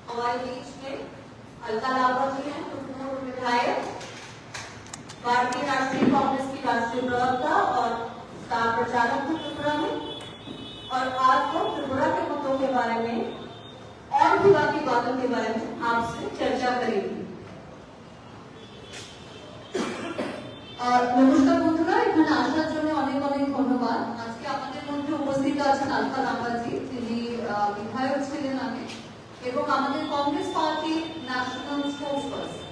हमारे बीच में अलका लाभा जी हैं, पूर्व विधायक, भारतीय राष्ट्रीय कांग्रेस की राष्ट्रीय प्रवक्ता और स्टार प्रचारक हैं त्रिपुरा में, और आज वो त्रिपुरा के मुद्दों के बारे में और भी बाकी बातों के बारे में आपसे चर्चा करेंगी। নমস্কার বন্ধুরা, এখানে আসার জন্য অনেক অনেক ধন্যবাদ। আজকে আমাদের মধ্যে উপস্থিত আছেন আলকা লাভা জি, যিনি বিধায়ক ছিলেন আগে এবং আমাদের কংগ্রেস পার্টির ন্যাশনাল স্পোকসপারসন।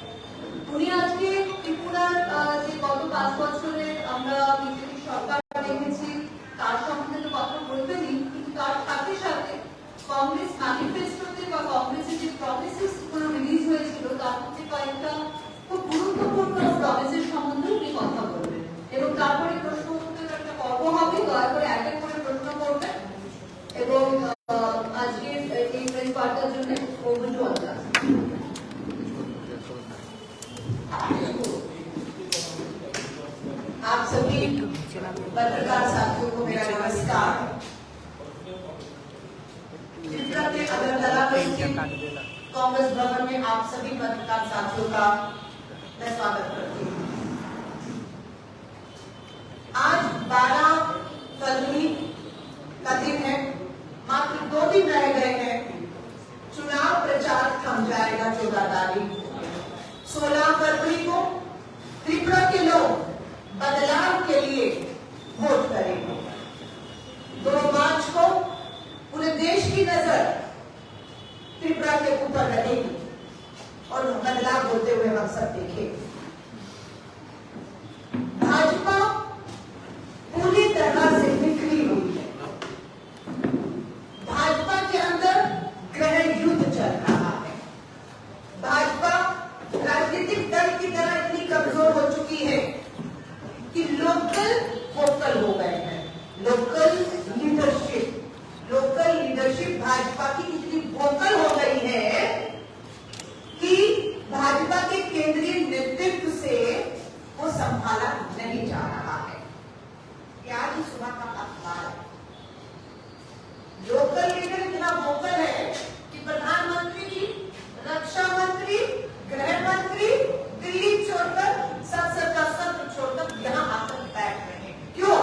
উনি আজকে ত্রিপুরার যে গত 5 বছরে আমরা বিজেপি সরকার দেখেছি তার সম্বন্ধে তো কথা বলবেনই, কিন্তু তার সাথে সাথে কংগ্রেস ম্যানিফেস্টোতে বা কংগ্রেসের যে প্রমিসেস গুলো রিলিজ হয়েছিল তার মধ্যে কয়েকটা খুব গুরুত্বপূর্ণ প্রমিসের সম্বন্ধে উনি কথা বলবেন এবং তারপরে প্রশ্ন উত্তরের একটা পর্ব হবে। দয়া করে এক এক করে প্রশ্ন করবেন এবং আজকে এই প্রেস বার্তার জন্য অভিযোগ আছে। आप सभी पत्रकार साथियों को मेरा नमस्कार। त्रिपुरा के अगरतला में कांग्रेस भवन में आप सभी पत्रकार साथियों का मैं स्वागत करती हूँ। आज 12 फरवरी का दिन है, मात्र 2 दिन रह गए हैं। चुनाव प्रचार थम जाएगा 14 तारीख। 16 फरवरी को त्रिपुरा के लोग बदलाव के लिए वोट करेंगे। 2 मार्च को पूरे देश की नजर त्रिपुरा के ऊपर रहेगी और बदलाव होते हुए हम सब देखेंगे। भाजपा पूरी तरह से बिखरी हुई है। भाजपा के अंदर गृह युद्ध चल रहा है। भाजपा राजनीतिक दल की तरह इतनी कमजोर हो चुकी है कि लोकल वोकल हो गए हैं। लोकल लीडरशिप भाजपा की इतनी वोकल हो गई है कि भाजपा के केंद्रीय नेतृत्व से वो संभाला नहीं जा रहा है। आज ही सुबह का अखबार है, लोकल लीडर इतना वोकल है कि प्रधानमंत्री जी, रक्षा मंत्री, गृह मंत्री दिल्ली छोड़कर सब छोड़कर यहाँ आकर बैठ रहे हैं। क्यों?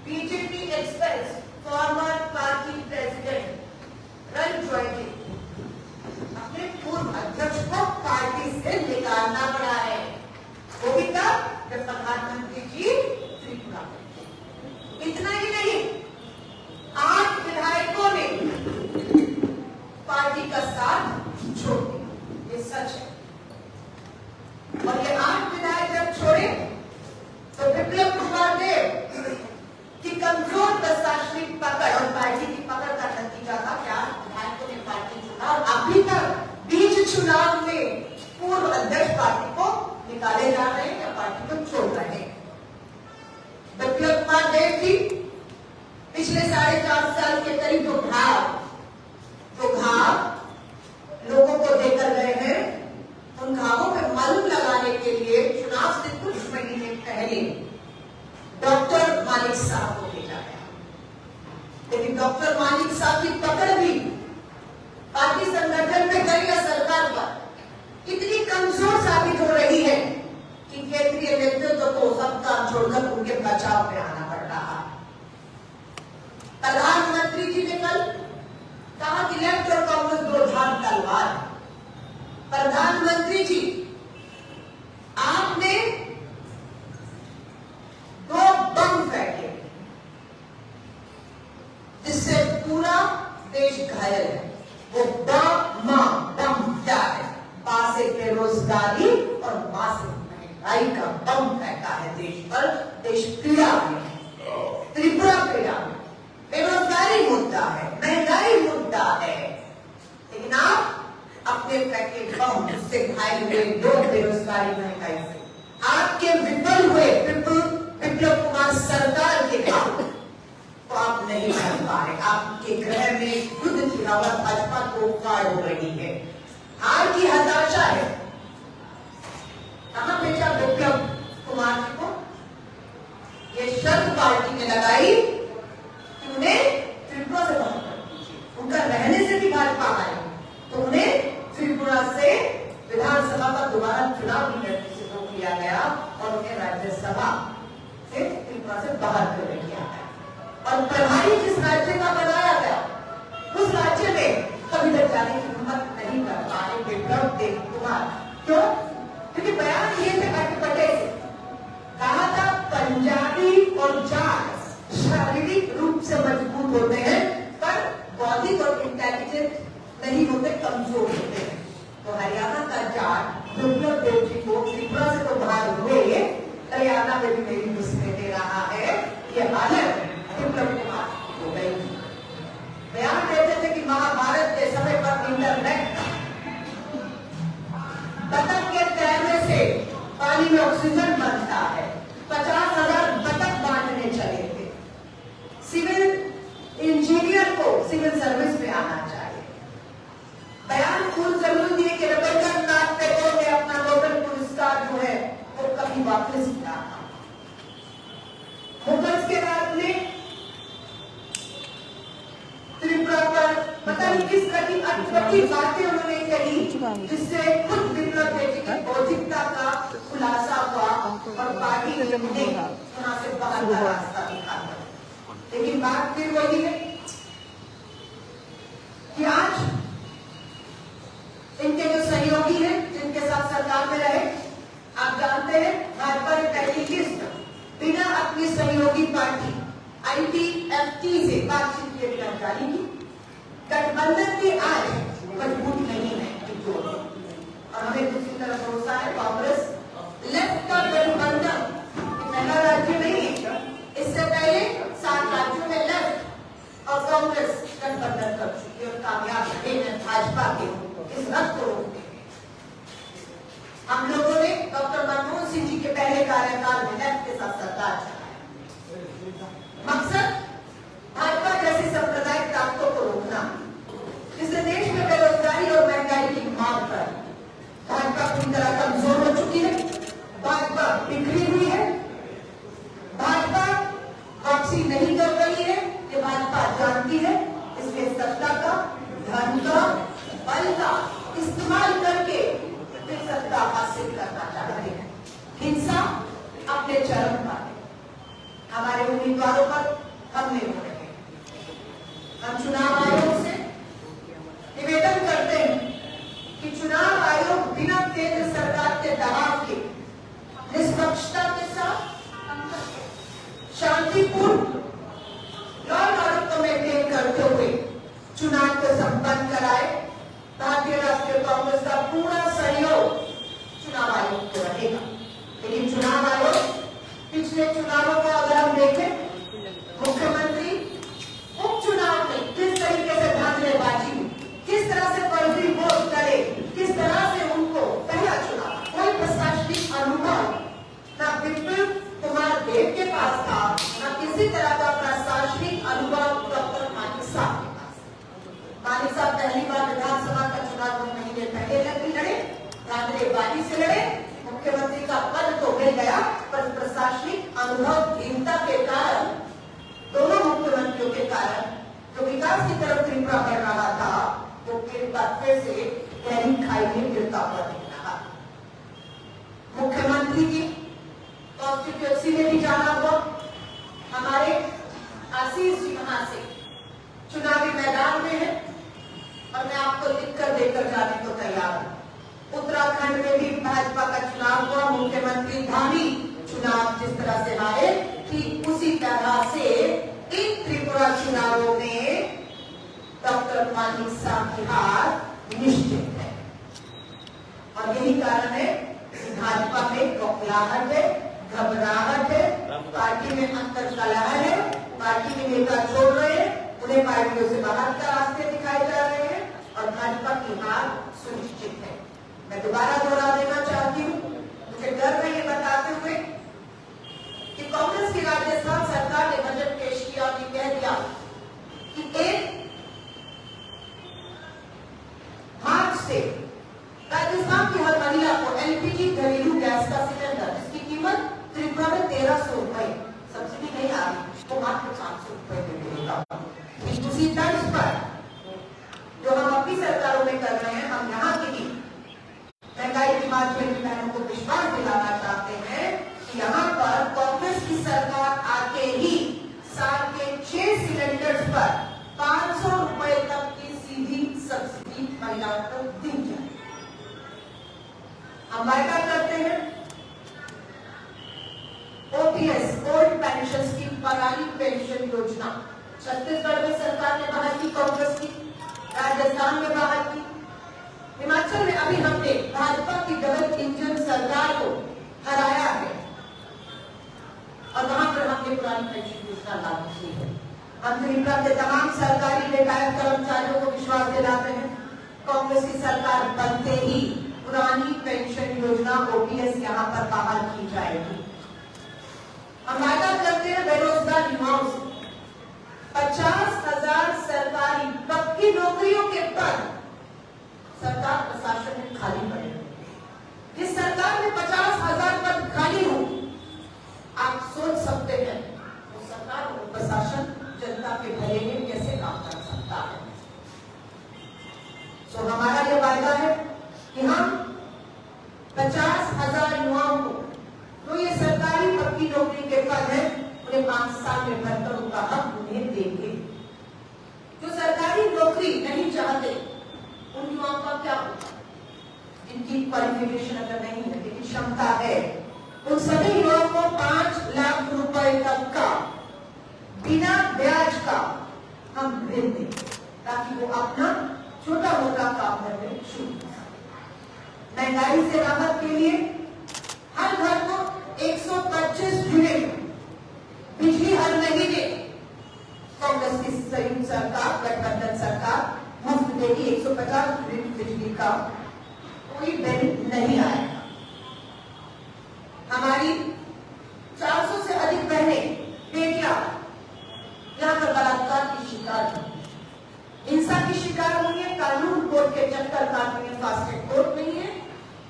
BJP expels former party president रन जोइंटी अपने पूर्व अध्यक्ष को पार्टी से निकालना पड़ा है। वो भी तब जब प्रधानमंत्री जी त्रिपुरा। इतना ही नहीं, 8 विधायकों ने पार्टी का साथ छोड़ दिया। ये सच है। और ये 8 विधायक जब छोड़े तो विप्लव कुमार देव की कमजोर प्रशासनिक पकड़ और पार्टी की पकड़ का नतीजा था क्या विधायकों ने पार्टी चुना और अभी तक बीच चुनाव में पूर्व अध्यक्ष पार्टी को निकाले जा रहे हैं या पार्टी को छोड़ रहे हैं। विप्लव कुमार देव जी पिछले 4.5 साल के करीब जो घाव लोगों को देकर गए हैं, उन घावों पे मलहम लगाने के लिए चुनाव से कुछ महीने पहले डॉक्टर मालिक साहब को भेजा गया। लेकिन डॉक्टर मालिक साहब की पकड़ भी पार्टी संगठन में गई या सरकार पर इतनी कमजोर साबित हो रही है कि केंद्रीय नेतृत्व को सब काम छोड़कर उनके बचाव में आना पड़ रहा है। प्रधानमंत्री जी ने कल कहा कि लेफ्ट और कांग्रेस 2 धार तलवार। प्रधानमंत्री जी, आपने 2 बम फेंके जिससे पूरा देश घायल है। वो बम क्या है? बा से बेरोजगारी और मां से महंगाई का बम फेंका है देश पर। देश पीड़ा में है, त्रिपुरा पीड़ा में। बेरोजगारी मुद्दा है, महंगाई मुद्दा है, लेकिन आप अपने फेंके बम उससे घायल हुए लोग बेरोजगारी महंगाई से। आपके विफल हुए विप्लव कुमार सरकार के काम तो आप नहीं कर पा रहे। आपके गृह में युद्ध की हवा भाजपा को उखाड़ हो रही है। हार की हताशा है। कहां भेजा विप्लव कुमार जी को? ये शर्त पार्टी ने लगाई कि उन्हें त्रिपुरा से बाहर कर दीजिए। उनका रहने से भी भाजपा आए तो उन्हें चुनावी नीति से रोक लिया गया और उन्हें राज्यसभा से त्रिपुरा से बाहर कर दिया गया। और प्रभारी जिस राज्य का बनाया गया उस राज्य में कभी तक जाने की हिम्मत नहीं कर पाए विप्लव देव कुमार। क्यों? क्योंकि बयान ये थे अटपटे से कहा था पंजाबी और जाट शारीरिक रूप से मजबूत होते हैं पर बौद्धिक और इंटेलिजेंट नहीं होते, कमजोर होते हैं। तो हरियाणा का जाट विप्लव देव जी को त्रिपुरा से तो बाहर हुए, हरियाणा में भी मेरी घुसने दे रहा है, ये हालत विप्लव कुमार हो गई। बयान देते थे कि महाभारत के समय पर इंटरनेट बतख के तैरने से पानी में ऑक्सीजन बनता है, 50,000 बतख बांटने चले थे। सिविल इंजीनियर को सिविल सर्विस में आना चाहिए। बयान फूल जरूर दिए कि रविंद्रनाथ टैगोर ने अपना नोबेल पुरस्कार जो है वो कभी वापस किया था। मुगल्स के राज ने त्रिपुरा पर पता नहीं किस तरह की अटपटी बातें उन्होंने कही जिससे खुद विप्लव देव जी की बौद्धिकता का खुलासा हुआ और पार्टी ने उन्हें वहां से बाहर का रास्ता दिखाया। लेकिन बात फिर वही है कि आज इनके जो सहयोगी हैं जिनके साथ सरकार में रहे, आप जानते हैं भाजपा ने पहली लिस्ट बिना अपनी सहयोगी पार्टी IPFT से बातचीत के बिना जारी की। गठबंधन की आज मजबूत नहीं है और हमें दूसरी तरफ भरोसा है कांग्रेस लेफ्ट का गठबंधन पहला राज्य नहीं है, इससे पहले 7 राज्यों में लेफ्ट और कांग्रेस गठबंधन कर चुकी है और कामयाब रहे हैं भाजपा के इस रथ को रोकने में। हम लोगों ने डॉक्टर मनमोहन सिंह जी के पहले कार्यकाल में लेफ्ट के साथ सरकार चलाई। मकसद भाजपा जैसी सांप्रदायिक ताकतों को रोकना, जिससे देश में बेरोजगारी और महंगाई की मांग पर भाजपा पूरी तरह कमजोर हो चुकी है, भाजपा बिखरी हुई है, भाजपा वापसी नहीं कर रही है, ये भाजपा जानती है। इसलिए सत्ता का, धन का, बल का इस्तेमाल करके फिर सत्ता हासिल करना चाहते हैं। हिंसा अपने चरम पर हमारे उम्मीदवारों पर हमले हो रहे हैं। हम चुनाव आयोग से निवेदन करते हैं कि चुनाव आयोग बिना केंद्र सरकार के दबाव के निष्पक्षता के साथ शांतिपूर्ण लॉ एंड ऑर्डर को मेंटेन करते हुए चुनाव को संपन्न कराए। भारतीय राष्ट्रीय कांग्रेस का पूरा सहयोग चुनाव आयोग को रहेगा। लेकिन चुनाव आयोग पिछले चुनावों को अगर हम देखें, मुख्यमंत्री उपचुनाव में किस तरीके से धांधलेबाजी, किस तरह से फर्जी वोट करे, किस तरह से उनको पहला चुनाव कोई प्रशासनिक अनुभव न विप्लव कुमार देव के पास था, न किसी तरह का प्रशासनिक अनुभव डॉक्टर मानिक साहब के पास। मानिक साहब पहली बार विधानसभा का चुनाव 2 महीने पहले लड़े, धांधलेबाजी से लड़े, मुख्यमंत्री का पद तो मिल गया पर प्रशासनिक अनुभवहीनता के कारण, दोनों मुख्यमंत्रियों के कारण जो विकास की तरफ त्रिपुरा बढ़ रहा था वो एक बार फिर से गहरी खाई में गिरता हुआ दिख रहा। मुख्यमंत्री की कॉन्स्टिट्यूएंसी में भी जाना हुआ, हमारे आशीष जी वहां से चुनावी मैदान में है और मैं आपको लिखकर देकर जाने को तैयार हूं। उत्तराखंड में भी भाजपा का चुनाव हुआ, मुख्यमंत्री धामी चुनाव जिस तरह से आए ठीक उसी तरह से इन त्रिपुरा चुनावों में डॉक्टर मानिक साहब की हार निश्चित है। और यही कारण है कि भाजपा में बौखलाहट है, घबराहट है, पार्टी में अंतर कलह है, पार्टी के नेता छोड़ रहे हैं, उन्हें पार्टियों से बाहर का रास्ते दिखाए जा रहे हैं और भाजपा की हार सुनिश्चित है। मैं दोबारा दोहरा देना चाहती हूँ, मुझे डर नहीं बताते हुए कि कांग्रेस की राजस्थान सरकार ने बजट पेश किया और कह दिया कि 1 मार्च से राजस्थान की हर महिला को LPG घरेलू गैस का सिलेंडर जिसकी कीमत त्रिपुरा में 1300 रुपए, सब्सिडी नहीं आ रही, तो मात्र 500 रुपए मिलेगा। उसी तर्ज पर जो हम अपनी सरकारों में कर रहे हैं, हम यहाँ की महंगाई की बात बहनों को सब्सिडी महिलाओं को दी जाए। हम वायदा करते हैं ओपीएस ओल्ड पेंशन स्कीम पुरानी पेंशन योजना छत्तीसगढ़ में सरकार ने बहाल की, कांग्रेस की, राजस्थान में बहाल की, हिमाचल में अभी हमने भाजपा की डबल इंजन सरकार को हराया है और वहां पर हमने पुरानी पेंशन योजना लागू की है। हम त्रिपुरा के तमाम सरकारी रिटायर्ड कर्मचारियों को विश्वास दिलाते हैं, कांग्रेस की सरकार बनते ही पुरानी पेंशन योजना ओपीएस यहाँ पर बहाल की जाएगी। हम वायदा करते हैं बेरोजगार युवाओं से 50,000 सरकारी पक्की नौकरियों के पद सरकार प्रशासन में खाली पड़े। जिस सरकार में 50,000 पद खाली हो, आप सोच सकते हैं वो सरकार और प्रशासन जनता के भले में कैसे काम कर सकता है। सो हमारा ये वायदा है कि हम 50,000 युवाओं को तो ये सरकारी पक्की नौकरी के पद है उन्हें 5 साल में भरकर उनका हक उन्हें देंगे। जो सरकारी नौकरी नहीं चाहते उन युवाओं का क्या होगा? इनकी क्वालिफिकेशन अगर नहीं है लेकिन क्षमता है, उन सभी युवाओं को 5 लाख रुपए तक का बिना ब्याज का हम ऋण दें ताकि वो अपना छोटा मोटा काम करने शुरू कर सकें। महंगाई से राहत के लिए हर घर को 125 यूनिट बिजली हर महीने कांग्रेस की संयुक्त सरकार गठबंधन सरकार मुफ्त देगी। 150 यूनिट बिजली का कोई बिल नहीं आएगा। हमारी 400 से अधिक बहनें बेटियां यहाँ पर बलात्कार की शिकार हुई, हिंसा की शिकार हुई है, कानून कोर्ट के चक्कर काट रही है, फास्ट ट्रैक कोर्ट नहीं है,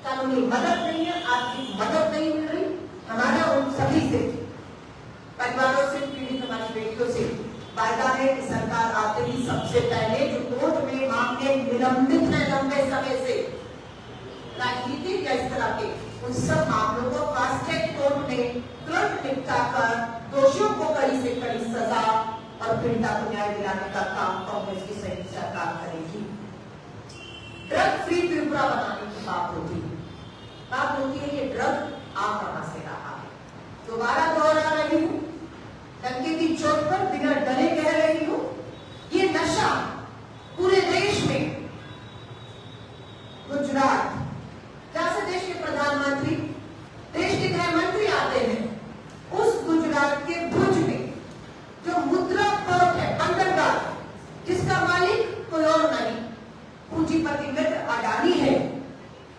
कानूनी मदद नहीं है, आर्थिक मदद नहीं मिल रही। हमारा उन सभी से परिवारों से पीड़ित हमारी बेटियों से वायदा है कि सरकार आते ही सबसे पहले जो कोर्ट में मामले निलंबित है लंबे समय से राजनीतिक या इस तरह के उन सब मामलों को फास्ट ट्रैक कोर्ट में तुरंत निपटा कर दोषियों को कड़ी से कड़ी सजा और पीड़िता को न्याय दिलाने का काम कांग्रेस की संयुक्त सरकार करेगी। ड्रग फ्री त्रिपुरा बनाने की बात होती है ये ड्रग आ कहां से रहा है। दोबारा दोहरा रही हूं, डंके की चोट पर बिना डरे कह रही हूं, ये नशा पूरे देश में गुजरात जहां से देश के प्रधानमंत्री देश के गृह मंत्री आते हैं, उस गुजरात के भुज में जो मुद्रा पोर्ट है बंदरगाह जिसका मालिक कोई और नहीं पूंजीपति मित्र अडानी है।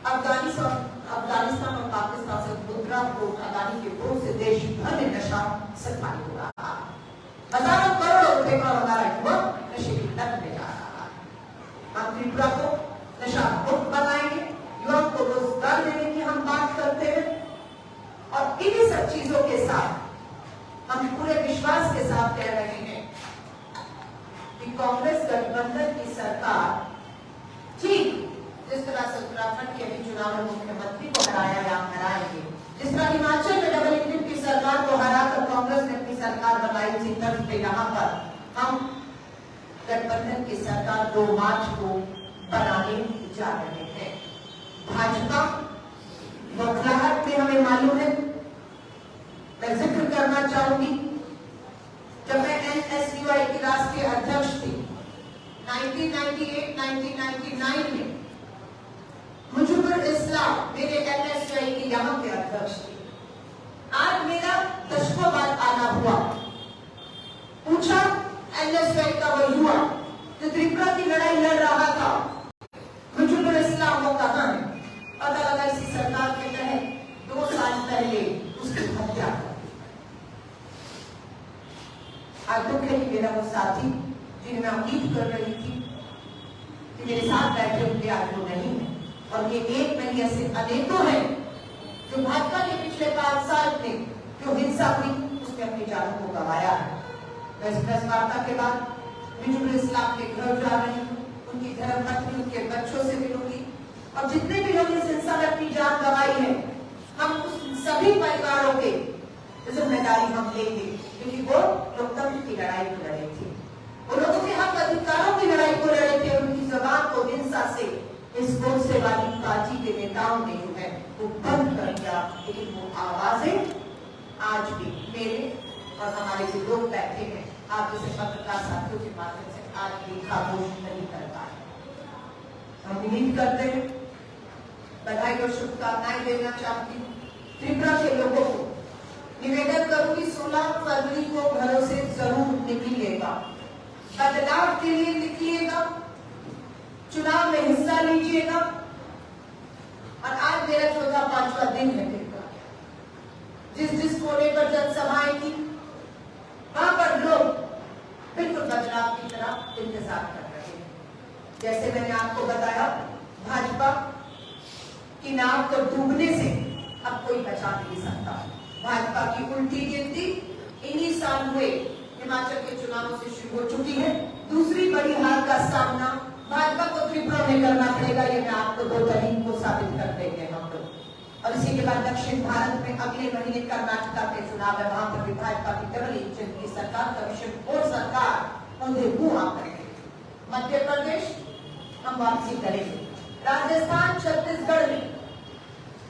अफगानिस्तान और पाकिस्तान से मुद्रा पोर्ट अडानी के पोर्ट से देश भर में नशा सप्लाई हो रहा है। हजारों करोड़ों रुपए का हमारा युवा नशे की लत में जा रहा है। हम त्रिपुरा को नशा मुक्त बनाएंगे, युवाओं को रोजगार देने की हम बात करते हैं और इन्हीं सब चीजों के साथ हम पूरे विश्वास के साथ कह रहे हैं कि कांग्रेस गठबंधन की सरकार ठीक जिस तरह से उत्तराखंड के अभी चुनाव में मुख्यमंत्री को हराया या हराएंगे, जिस तरह हिमाचल में डबल इंजन की सरकार को हराकर कांग्रेस ने अपनी सरकार बनाई थी, तर्ज पे यहाँ पर हम गठबंधन की सरकार 2 मार्च को बनाने जा रहे हैं। भाजपा बौखलाहट में हमें मालूम है। मैं जिक्र करना चाहूंगी, जब मैं एनएसयूआई की राष्ट्रीय अध्यक्ष थी 1998-1999 में, मुजीबुर इस्लाम मेरे एनएसयूआई के यहाँ के अध्यक्ष थे। आज मेरा दशकों बाद आना हुआ, पूछा एनएसयूआई का वो युवा जो त्रिपुरा की लड़ाई लड़ रहा था, मुजीबुर इस्लाम वो कहाँ है? पता लगा इसी सरकार के तहत 2 साल पहले उसकी हत्या कर दी। आज दुख है कि मेरा वो साथी जिन्हें मैं उम्मीद कर रही थी कि मेरे साथ बैठे हुए आज वो नहीं है, और ये एक नहीं ऐसे अनेकों हैं जो भाजपा के पिछले 5 साल में जो हिंसा हुई उसमें अपनी जानों को गंवाया है। मैं इस प्रेस वार्ता के बाद मुजीबुर इस्लाम के घर जा रही हूँ, उनकी धर्मपत्नी उनके बच्चों से मिलूंगी और जितने भी लोग इस हिंसा में अपनी जान गंवाई है, हम उस सभी परिवारों के जिम्मेदारी हम लेंगे, क्योंकि वो लोकतंत्र की लड़ाई को लड़े थे, वो लोगों के हक अधिकारों की लड़ाई को लड़े थे, उनकी जवान को हिंसा से इस गोडसे वाली पार्टी के नेताओं ने जो है वो बंद कर दिया, लेकिन वो आवाजें आज भी मेरे और हमारे जो लोग बैठे हैं, आप जैसे पत्रकार साथियों के माध्यम से आज भी खामोश नहीं कर पाए। हम उम्मीद करते हैं, बधाई और शुभकामनाएं देना चाहती हूँ त्रिपुरा के लोगों को। निवेदन करूंगी 16 फरवरी को घरों से जरूर निकलिएगा, बदलाव के लिए निकलिएगा, चुनाव में हिस्सा लीजिएगा। और आज मेरा 14वां दिन है त्रिपुरा। जिस कोने पर जनसभाएं की, वहां पर लोग बिल्कुल बदलाव की तरफ इंतजार कर रहे हैं। जैसे मैंने आपको बताया, भाजपा की नाव को डूबने से अब कोई बचा नहीं सकता। भाजपा की उल्टी गिनती इन्हीं साल हुए हिमाचल के चुनावों से शुरू हो चुकी है। दूसरी बड़ी हार का सामना भाजपा को त्रिपुरा में करना पड़ेगा, ये मैं आपको 2 तारीख को साबित कर देंगे हम लोग। और इसी के बाद दक्षिण भारत में अगले महीने कर्नाटका के चुनाव है, वहां पर भी भाजपा की डबल इंजन की सरकार, कमीशन और सरकार उन्हें मुंह करेंगे। मध्य प्रदेश हम वापसी करेंगे, राजस्थान, छत्तीसगढ़ में,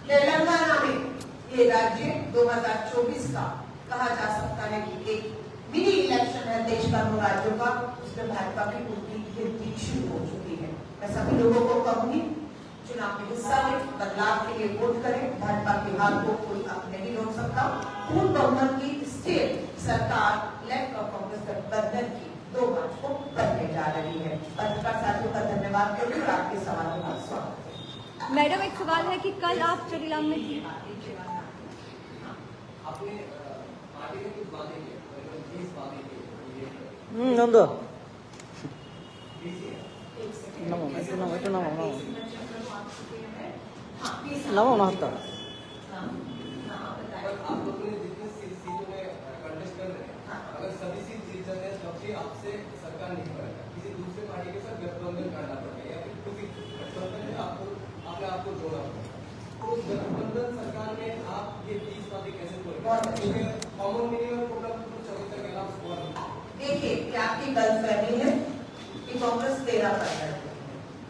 तेलंगाना में, ये राज्य 2024 का कहा जा सकता है कि एक मिनी इलेक्शन है देश का 9 राज्यों का, उसमें भाजपा की उल्टी गिनती शुरू हो चुकी है। मैं सभी लोगों को कहूंगी, चुनाव में हिस्सा लें, बदलाव के लिए वोट करें। भाजपा के हाथ को कोई अब नहीं रोक सकता। पूर्ण बहुमत की स्टेट सरकार लेफ्ट और कांग्रेस गठबंधन की 2 मार्च को बनने जा रही है। पत्रकार साथियों का धन्यवाद करती हूँ, आपके सवालों का स्वागत है। मैडम, एक सवाल है कि कल आप चरीलाम में थी, आपने पार्टी में कुछ बातें की, 20 बातें की, नंदो नमो नहत्तर आप लोग ने जितने सीटों में कंटेस्ट कर रहे हैं, अगर सभी सीट जीत जाते हैं तब भी आपसे सरकार नहीं बनेगा, किसी दूसरे पार्टी के साथ गठबंधन करना पड़ेगा या फिर किसी गठबंधन में अपने आप को जोड़ना पड़ेगा। तो गठबंधन सरकार में आप ये 20 बातें कैसे बोलेंगे? कॉमन मिनिमम प्रोग्राम कुछ अभी तक अनाउंस हुआ नहीं। देखिए, क्या आपकी गलतफहमी है कि कांग्रेस 13 पर है।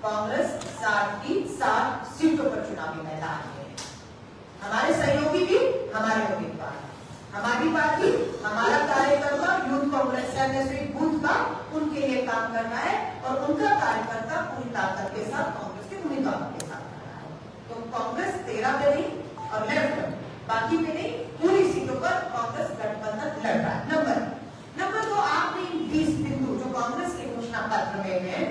कांग्रेस 60 की 60 सीटों पर चुनावी मैदान है। हमारे सहयोगी भी हमारे उम्मीदवार, हमारी पार्टी, हमारा कार्यकर्ता यूथ कांग्रेस बूथ का उनके लिए काम करना है और उनका कार्यकर्ता पूरी ताकत के साथ कांग्रेस के उम्मीदवारों के साथ करना है। तो कांग्रेस 13 पे नहीं और लेफ्ट बाकी पे नहीं, पूरी सीटों पर कांग्रेस गठबंधन लड़ रहा है। नंबर 2, आपने 20 बिंदु जो कांग्रेस के घोषणा पत्र में है,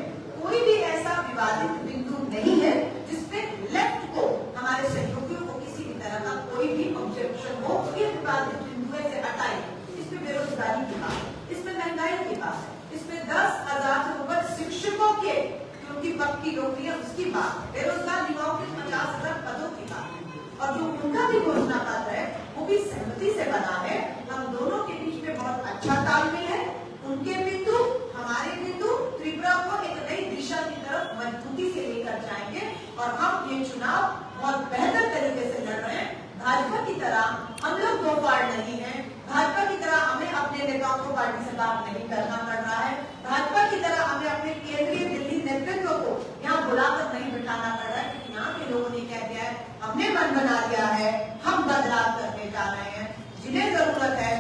कोई भी ऐसा विवादित बिंदु नहीं है जिसपे लेफ्ट को, हमारे सहयोगियों को किसी भी तरह का कोई भी ऑब्जेक्शन हो। ये विवादित बिंदु से हटाए। इसमें बेरोजगारी की बात है, इसमें महंगाई की बात है, इसमें 10,000 से ऊपर शिक्षकों के क्योंकि पक्की नौकरियां उसकी बात है, बेरोजगार युवाओं के 50,000 पदों की बात है। और जो उनका भी घोषणा पत्र है वो भी सहमति से बना है। हम दोनों के बीच में बहुत अच्छा तालमेल है। उनके बिंदु, हमारे बिंदु त्रिपुरा को एक नई दिशा की तरफ मजबूती से लेकर जाएंगे और हम ये चुनाव बहुत बेहतर तरीके से लड़ रहे हैं। भाजपा की तरह हम लोग 2 पार्ट नहीं है। भाजपा की तरह हमें अपने नेताओं को पार्टी से बात नहीं करना पड़ रहा है। भाजपा की तरह हमें अपने केंद्रीय दिल्ली नेतृत्व को यहाँ बुलाकर नहीं बिठाना पड़ रहा है, क्योंकि यहाँ के लोगों ने कह दिया है, हमने मन बना लिया है, हम बदलाव करने जा रहे हैं। जिन्हें जरूरत है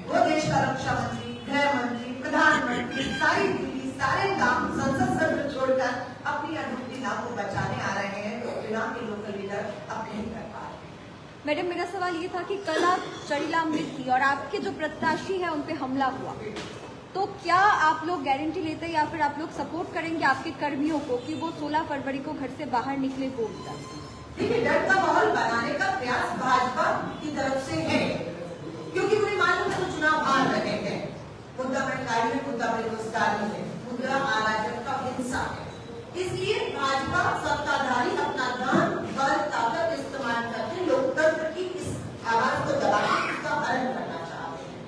वो देश का रक्षा मंत्री, गृह मंत्री, प्रधानमंत्री, सारी दिल्ली, सारे काम, संसद सत्र छोड़कर अपनी अनूठी नाव को बचाने आ रहे हैं। तो यहाँ के लोकल लीडर अब नहीं कर पा रहे। मैडम, मेरा सवाल ये था कि कल आप चरीलाम में थी और आपके जो प्रत्याशी हैं उन पे हमला हुआ, तो क्या आप लोग गारंटी लेते हैं या फिर आप लोग सपोर्ट करेंगे आपके कर्मियों को कि वो 16 फरवरी को घर से बाहर निकले वोट डालें? देखिए, डर का माहौल बनाने का प्रयास भाजपा की तरफ से है, क्योंकि उन्हें मालूम है वो चुनाव हार रहे हैं। मुद्दा महंगाई है, मुद्दा बेरोजगारी है, मुद्दा अराजकता, हिंसा है। इसलिए भाजपा सत्ताधारी अपना धन, बल, ताकत इस्तेमाल करके लोकतंत्र की इस आवाज को दबाने, इसका हरण करना चाहते हैं।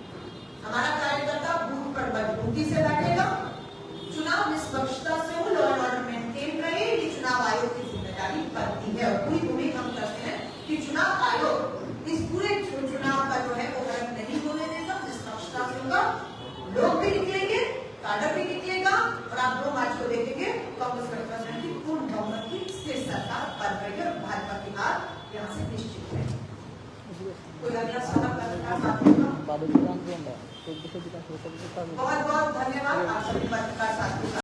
हमारा कार्यकर्ता बूथ पर मजबूती से बैठेगा। चुनाव निष्पक्षता से हो, लॉ एंड ऑर्डर मेंटेन रहे, ये चुनाव आयोग की जिम्मेदारी बनती है। और पूरी उम्मीद हम करते हैं कि चुनाव आयोग इस पूरे चुनाव का जो है वो हरण नहीं होने देगा, निष्पक्षता से होगा। लोग भी निकलेंगे, काडर भी निकलेगा और आप 2 मार्च को देखेंगे कांग्रेस गठबंधन कोई अगला सवाल पत्रकार साथियों का? बाबू जी का बहुत बहुत बहुत धन्यवाद आप सभी पत्रकार साथियों का।